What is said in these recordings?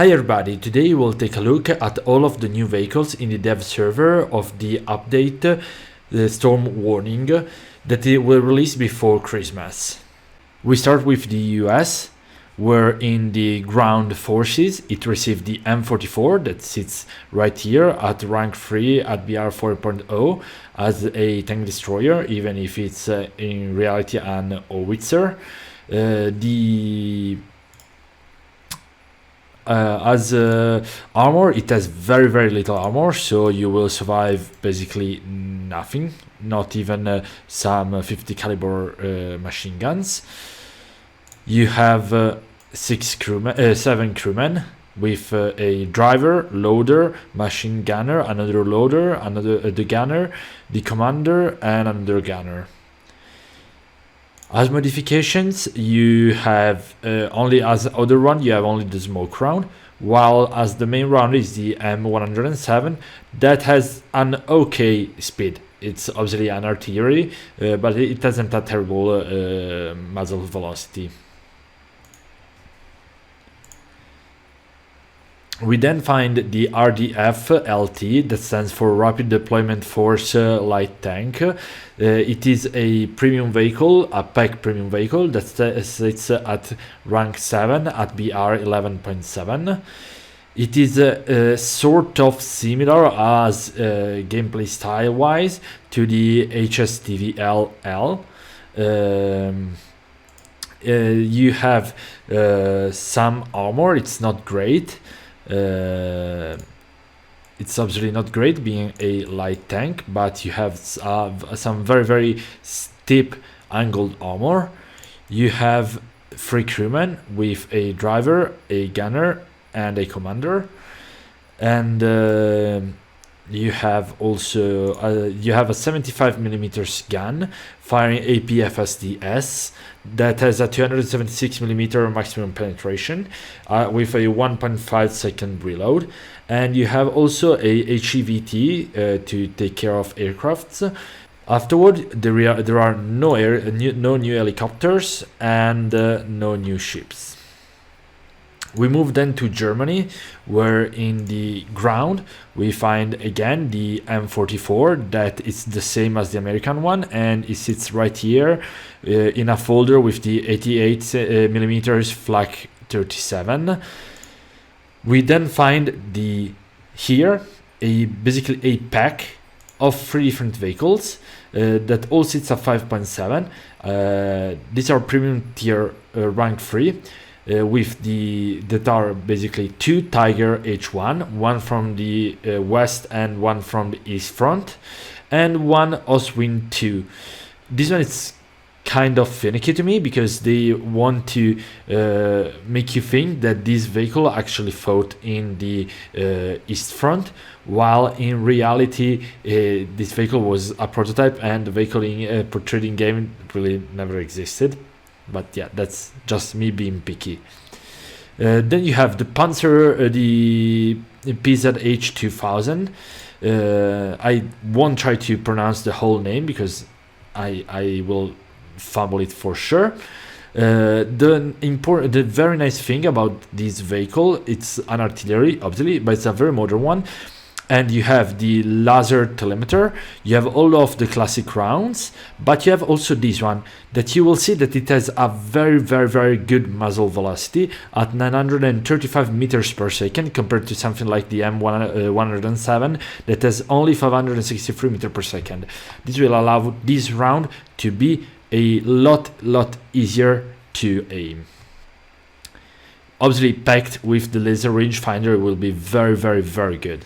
Hi everybody, today we'll take a look at all of the new vehicles in the dev server of the update, the storm warning, that it will release before Christmas. We start with the US, where in the ground forces it received the M44 that sits right here at rank 3 at BR 4.0 as a tank destroyer, even if it's in reality an howitzer. As armor, it has very little armor, so you will survive basically nothing, not even some 50 caliber machine guns. You have 7 crewmen with a driver, loader, machine gunner, another loader, another the gunner, the commander, and another gunner. As modifications, you have only as other one, you have only the smoke round, while as the main round is the M107 that has an okay speed. It's obviously an artillery, but it hasn't a terrible muzzle velocity. We then find the RDF-LT, that stands for Rapid Deployment Force Light Tank. It is a premium vehicle, a pack premium vehicle that sits at rank 7 at BR 11.7. It is sort of similar as gameplay style wise to the HSTV-LL. You have some armor, it's not great. It's obviously not great being a light tank, but you have some very steep angled armor. You have 3 crewmen with a driver, a gunner, and a commander, and you have also you have a 75mm gun firing APFSDS that has a 276mm maximum penetration with a 1.5 second reload, and you have also a HEVT to take care of aircrafts. Afterward, there are no new helicopters and no new ships. We move then to Germany, where in the ground we find again the M44 that is the same as the American one, and it sits right here in a folder with the 88mm Flak 37. We then find here basically a pack of 3 different vehicles that all sits at 5.7. These are premium tier rank 3. With that are basically 2 Tiger H1, one from the west and one from the east front, and 1 Oswin 2. This one is kind of finicky to me because they want to make you think that this vehicle actually fought in the east front, while in reality this vehicle was a prototype and the vehicle in portrayed in game really never existed. But yeah, that's just me being picky. Then you have the Panzer, the PZH 2000. I won't try to pronounce the whole name because I will fumble it for sure. The very nice thing about this vehicle, it's an artillery, obviously, but it's a very modern one. And you have the laser telemeter, you have all of the classic rounds, but you have also this one that you will see that it has a very good muzzle velocity at 935 meters per second compared to something like the M107 that has only 563 meters per second. This will allow this round to be a lot easier to aim. Obviously packed with the laser rangefinder will be very good.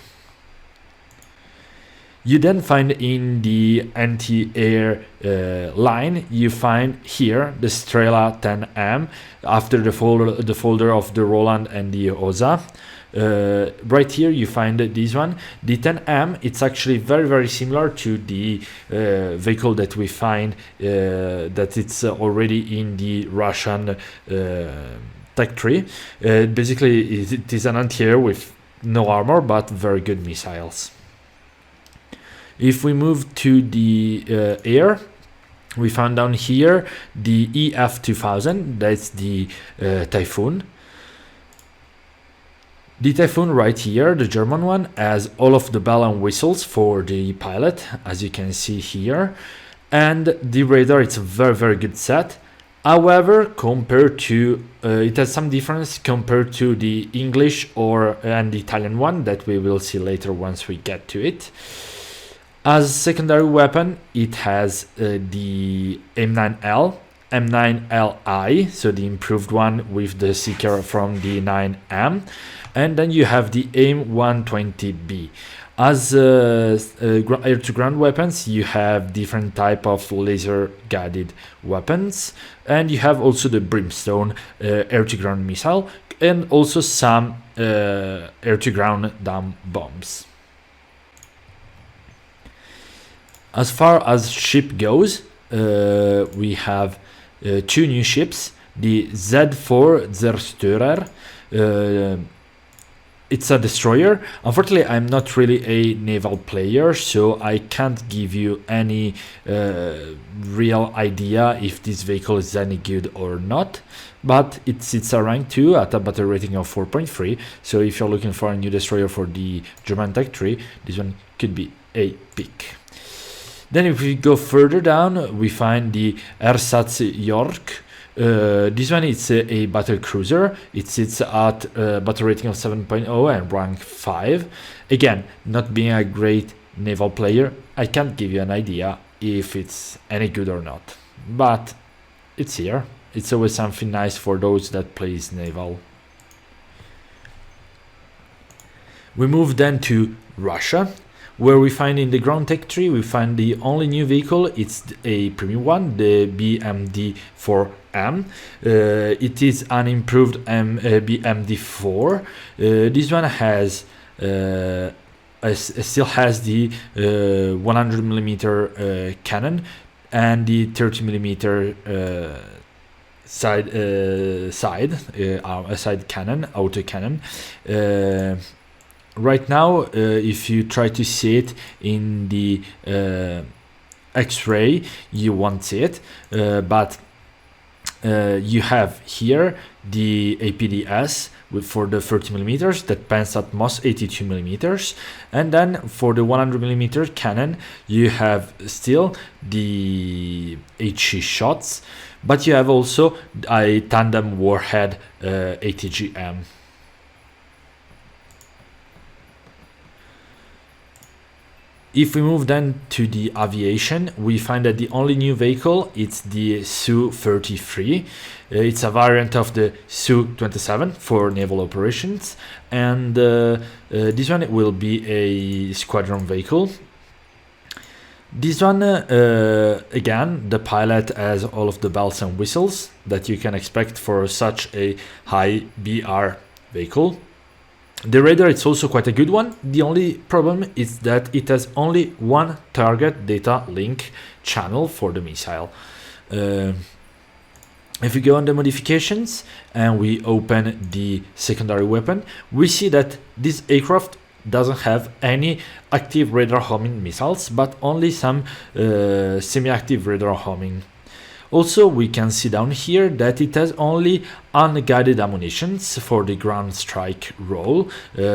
You then find in the anti-air line, you find here the Strela 10M after the folder of the Roland and the Oza. Right here you find this one, the 10M. It's actually very similar to the vehicle that we find that it's already in the Russian tech tree. Basically it is an anti-air with no armor but very good missiles. If we move to the air, we found down here the EF 2000, that's the Typhoon. The Typhoon right here, the German one, has all of the bell and whistles for the pilot, as you can see here. And the radar, it's a very good set. However, compared to, it has some difference compared to the English and the Italian one that we will see later once we get to it. As secondary weapon, it has the M9L, M9LI, so the improved one with the seeker from the 9M, and then you have the AIM-120B. As air-to-ground weapons, you have different type of laser-guided weapons, and you have also the Brimstone air-to-ground missile, and also some air-to-ground dam bombs. As far as ship goes, we have two new ships, the Z4 Zerstörer. It's a destroyer. Unfortunately, I'm not really a naval player, so I can't give you any real idea if this vehicle is any good or not. But it's a rank 2 at a battle rating of 4.3, so if you're looking for a new destroyer for the German Tech 3, this one could be a pick. Then if we go further down, we find the Ersatz York. This one is a battle cruiser. It sits at battle rating of 7.0 and rank 5. Again, not being a great naval player, I can't give you an idea if it's any good or not. But it's here. It's always something nice for those that plays naval. We move then to Russia, where we find in the ground tech tree, we find the only new vehicle. It's a premium one, the BMD-4M. It is an improved BMD-4. This one has still has the 100mm cannon and the 30mm side cannon, auto cannon. Right now, if you try to see it in the X-ray, you won't see it, but you have here the APDS for the 30mm that pans at most 82mm, and then for the 100mm cannon you have still the HE shots, but you have also a tandem warhead ATGM. If we move then to the aviation, we find that the only new vehicle it's the Su-33. It's a variant of the Su-27 for naval operations, and this one will be a squadron vehicle. This one, again, the pilot has all of the bells and whistles that you can expect for such a high BR vehicle. The radar is also quite a good one. The only problem is that it has only one target data link channel for the missile. If we go on the modifications and we open the secondary weapon, we see that this aircraft doesn't have any active radar homing missiles, but only some semi-active radar homing. Also, we can see down here that it has only unguided ammunitions for the ground strike role,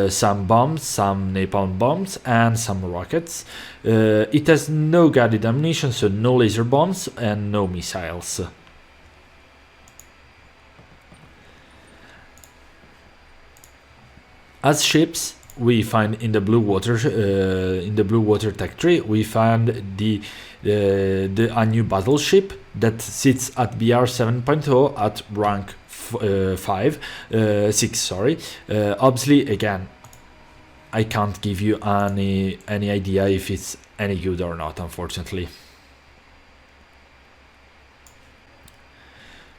some bombs, some napalm bombs, and some rockets. It has no guided ammunition, so no laser bombs and no missiles. As ships, we find in the blue water tech tree, we find a new battleship that sits at BR 7.0 at rank 6. Sorry. Obviously, again, I can't give you any idea if it's any good or not, unfortunately.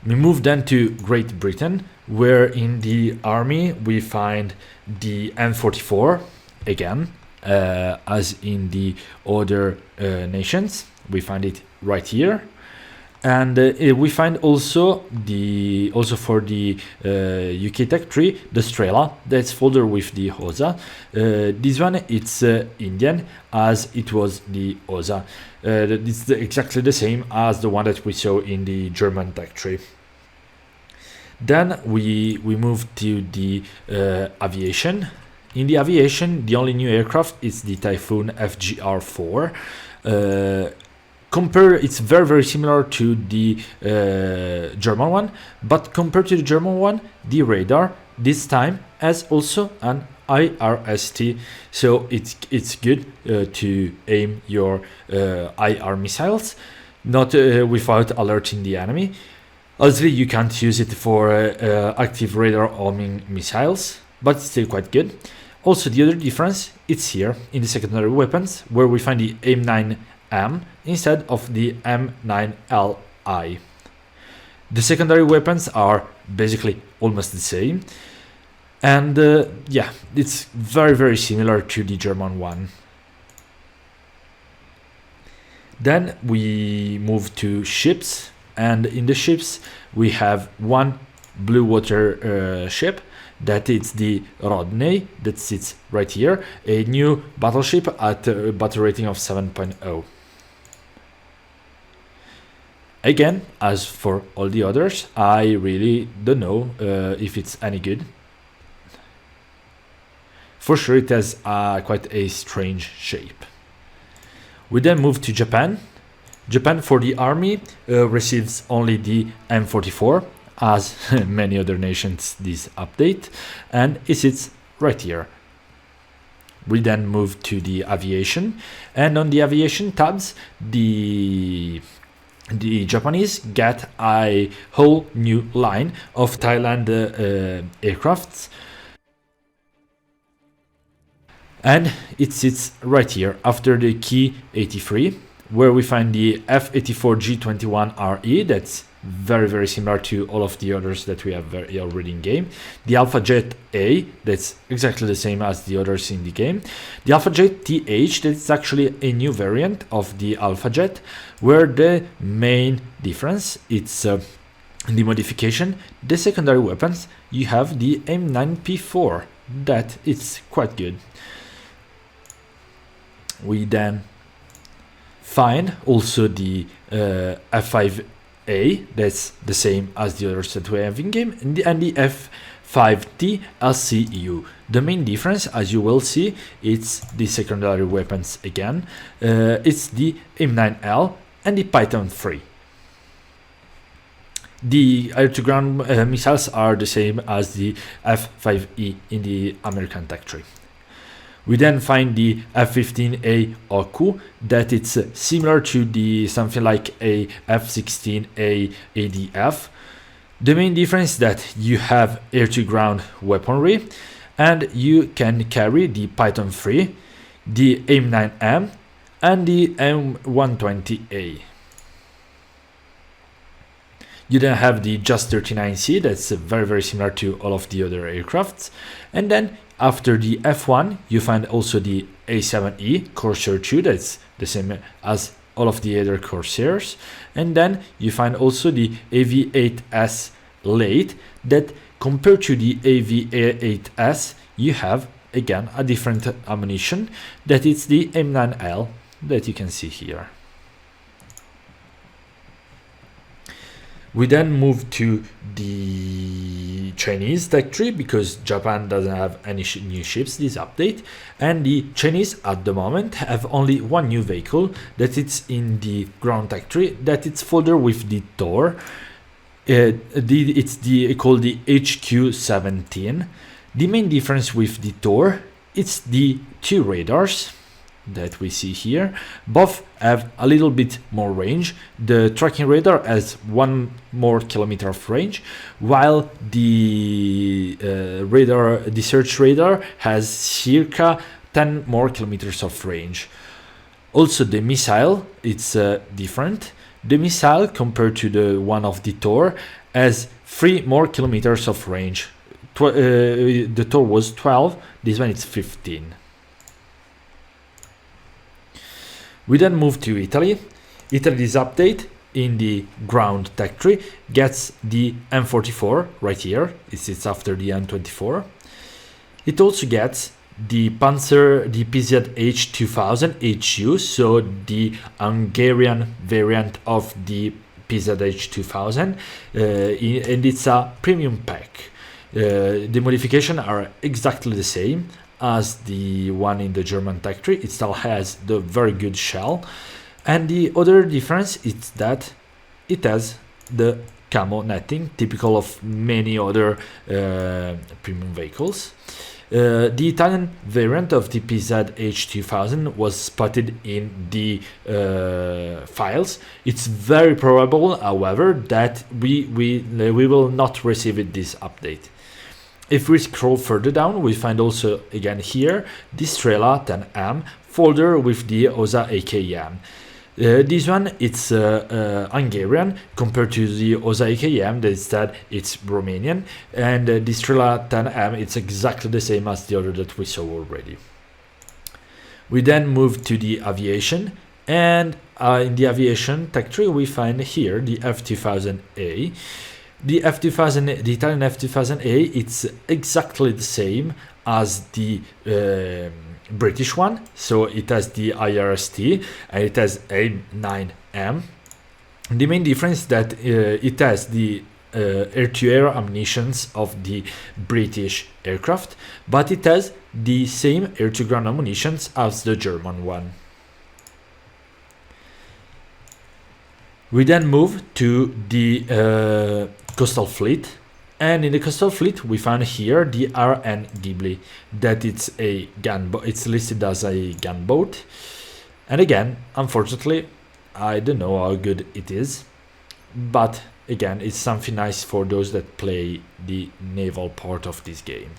We move then to Great Britain, where in the army we find the M44 again, as in the other nations. We find it right here, and we find also for the UK Tech tree the Strela that's folder with the HOSA. This one it's Indian, as it was the HOSA. It's exactly the same as the one that we saw in the German Tech tree. Then we move to the aviation. In the aviation, the only new aircraft is the Typhoon FGR-4. It's very similar to the German one, but compared to the German one, the radar this time has also an IRST, so it's good to aim your IR missiles, not without alerting the enemy. Obviously, you can't use it for active radar homing missiles, but it's still quite good. Also, the other difference, it's here in the secondary weapons, where we find the M9M instead of the M9LI. The secondary weapons are basically almost the same, and yeah, it's very similar to the German one. Then we move to ships, and in the ships we have one blue water ship, that is the Rodney, that sits right here, a new battleship at a battle rating of 7.0. Again, as for all the others, I really don't know if it's any good. For sure it has quite a strange shape. We then move to Japan. Japan, for the army, receives only the M44, as many other nations this update, and it sits right here. We then move to the aviation, and on the aviation tabs, the Japanese get a whole new line of Thailand aircrafts, and it sits right here after the Ki 83, where we find the F-84G21RE, that's very similar to all of the others that we have already in game. The Alpha Jet A, that's exactly the same as the others in the game. The Alpha Jet TH, that's actually a new variant of the Alpha Jet, where the main difference it's in the modification. The secondary weapons, you have the M9P4, that it's quite good. We then find also the F5A, that's the same as the others that we have in game, and the F5T LCU. The main difference, as you will see, it's the secondary weapons again. It's the M9L and the Python 3. The air-to-ground missiles are the same as the F5E in the American Tech Tree. We then find the F-15A Oku, that it's similar to the something like a F-16A ADF. The main difference is that you have air-to-ground weaponry, and you can carry the Python 3, the M9M, and the M120A. You then have the Just 39C, that's very similar to all of the other aircrafts, and then after the F1, you find also the A7E Corsair 2, that's the same as all of the other Corsairs. And then you find also the AV8S Late, that compared to the AV8S, you have again a different ammunition, that is the M9L that you can see here. We then move to the Chinese tech tree, because Japan doesn't have any new ships this update, and the Chinese at the moment have only one new vehicle that it's in the ground tech tree, that it's folder with the Tor. It's called the HQ-17. The main difference with the Tor, it's the two radars that we see here. Both have a little bit more range. The tracking radar has 1 more kilometer of range, while the search radar has circa 10 more kilometers of range. Also, the missile, it's different. The missile, compared to the one of the Tor, has 3 more kilometers of range. The Tor was 12, this one is 15. We then move to Italy. Italy's update in the ground tech tree gets the M44 right here. It sits after the M24. It also gets the PZH 2000 HU, so the Hungarian variant of the PZH-2000, and it's a premium pack. The modifications are exactly the same as the one in the German tech tree. It still has the very good shell, and the other difference is that it has the camo netting, typical of many other premium vehicles. The Italian variant of the PZH-2000 was spotted in the files. It's very probable, however, that we will not receive it this update. If we scroll further down, we find also again here the Strela 10M folder with the OSA AKM. This one, it's Hungarian compared to the OSA AKM, that it's Romanian, and the Strela 10M, it's exactly the same as the other that we saw already. We then move to the aviation, and in the aviation tech tree we find here the F2000A. The F2000, the Italian F2000A, it's exactly the same as the British one, so it has the IRST and it has A9M. The main difference is that it has the air-to-air ammunitions of the British aircraft, but it has the same air-to-ground ammunitions as the German one. We then move to the coastal fleet, and in the coastal fleet we find here the RN Ghibli, that it's a gunboat. It's listed as a gunboat, and again, unfortunately, I don't know how good it is, but again, it's something nice for those that play the naval part of this game.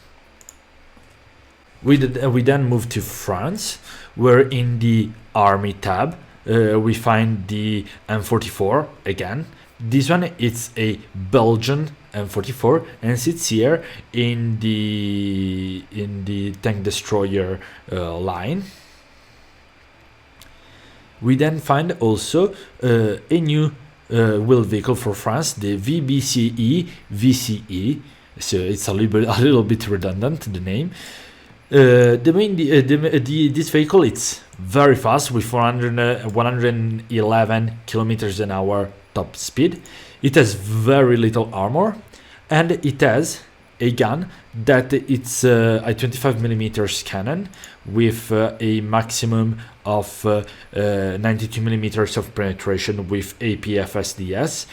We then move to France, where in the Army tab we find the M44 again. This one, it's a Belgian M44 and sits here in the tank destroyer line. We then find also a new wheeled vehicle for France, the VBCE VCE. So it's a little bit redundant, the name. This vehicle, it's very fast with 111 kilometers an hour top speed. It has very little armor, and it has a gun that it's a 25 millimeters cannon with a maximum of 92 millimeters of penetration with APFSDS.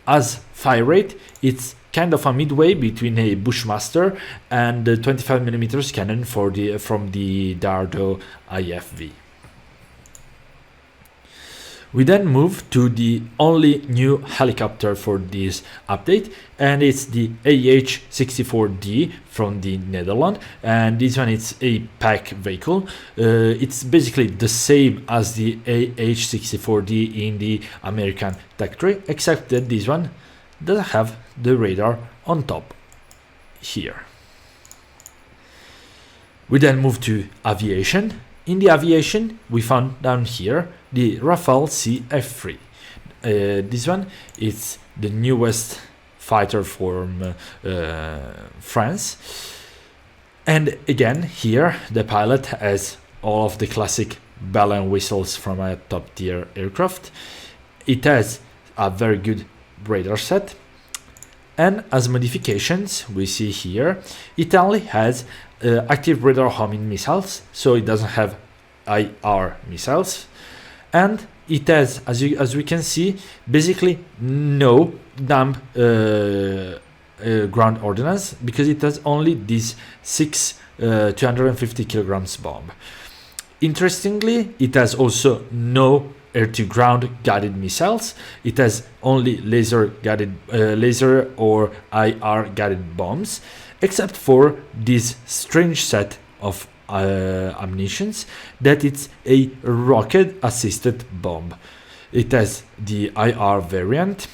As fire rate, it's kind of a midway between a Bushmaster and the 25 millimeters cannon from the Dardo IFV. We then move to the only new helicopter for this update, and it's the AH-64D from the Netherlands, and this one is a pack vehicle. It's basically the same as the AH-64D in the American tech tree, except that this one doesn't have the radar on top here. We then move to aviation. In the aviation, we found down here the Rafale CF3. This one is the newest fighter from France. And again, here the pilot has all of the classic bell and whistles from a top tier aircraft. It has a very good radar set. And as modifications, we see here, it only has active radar homing missiles, so it doesn't have IR missiles, and it has, as we can see, basically no dumb ground ordnance, because it has only this 250 kilograms bomb. Interestingly, it has also no air-to-ground guided missiles. It has only laser or IR guided bombs, except for this strange set of ammunitions that it's a rocket assisted bomb. It has the IR variant,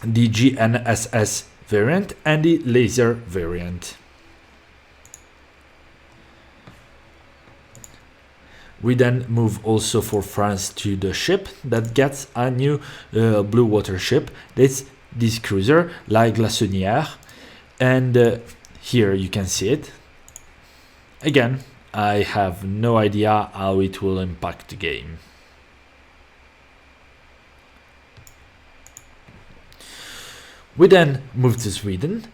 the GNSS variant, and the laser variant. We then move also for France to the ship that gets a new blue water ship. That's this cruiser, La Glaçonnière, and here you can see it. Again, I have no idea how it will impact the game. We then move to Sweden.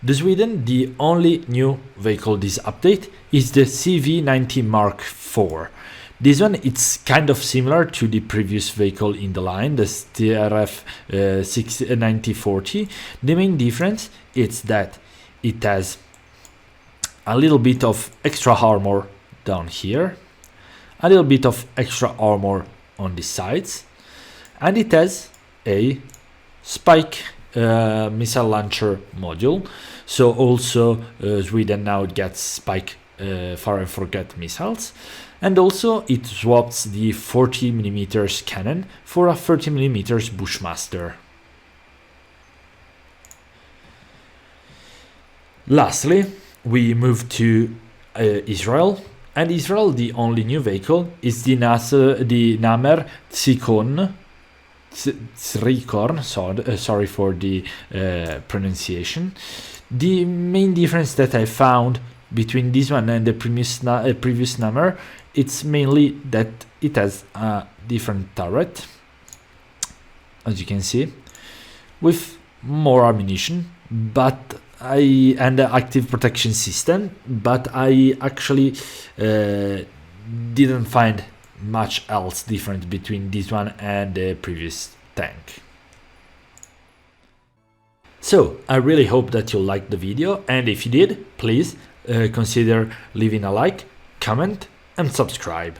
The only new vehicle this update is the CV90 Mark IV. This one, it's kind of similar to the previous vehicle in the line, the RDF-LT. The main difference is that it has a little bit of extra armor down here, a little bit of extra armor on the sides, and it has a spike missile launcher module. So also Sweden now gets spike fire and forget missiles, and also it swaps the 40mm cannon for a 30mm Bushmaster. Lastly, we move to Israel. And Israel, the only new vehicle is the Namer Tzikon. Sorry for the pronunciation. The main difference that I found between this one and the previous Namer, it's mainly that it has a different turret, as you can see, with more ammunition, and the active protection system, but I actually didn't find much else different between this one and the previous tank. So I really hope that you liked the video, and if you did, please consider leaving a like, comment and subscribe.